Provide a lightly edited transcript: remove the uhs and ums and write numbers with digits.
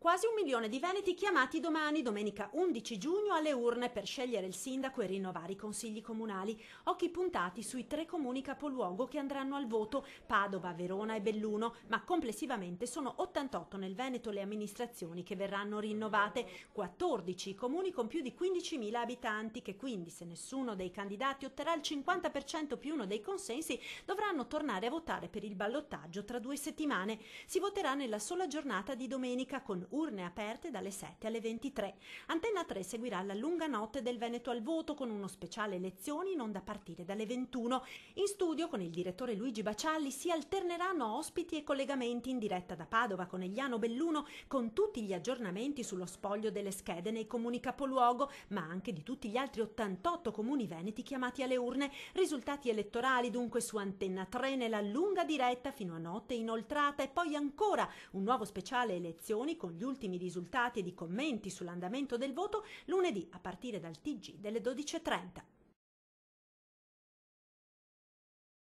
Quasi 1 milione di veneti chiamati domani, domenica 11 giugno, alle urne per scegliere il sindaco e rinnovare i consigli comunali. Occhi puntati sui 3 comuni capoluogo che andranno al voto: Padova, Verona e Belluno, ma complessivamente sono 88 nel Veneto le amministrazioni che verranno rinnovate, 14 i comuni con più di 15.000 abitanti che quindi, se nessuno dei candidati otterrà il 50% più uno dei consensi, dovranno tornare a votare per il ballottaggio tra 2 settimane. Si voterà nella sola giornata di domenica con urne aperte dalle 7 alle 23. Antenna 3 seguirà la lunga notte del Veneto al voto con uno speciale elezioni in onda a partire dalle 21. In studio con il direttore Luigi Bacialli si alterneranno ospiti e collegamenti in diretta da Padova, Conegliano, Belluno, con tutti gli aggiornamenti sullo spoglio delle schede nei comuni capoluogo, ma anche di tutti gli altri 88 comuni veneti chiamati alle urne. Risultati elettorali dunque su Antenna 3 nella lunga diretta fino a notte inoltrata, e poi ancora un nuovo speciale elezioni con gli ultimi risultati ed i commenti sull'andamento del voto lunedì a partire dal TG delle 12:30.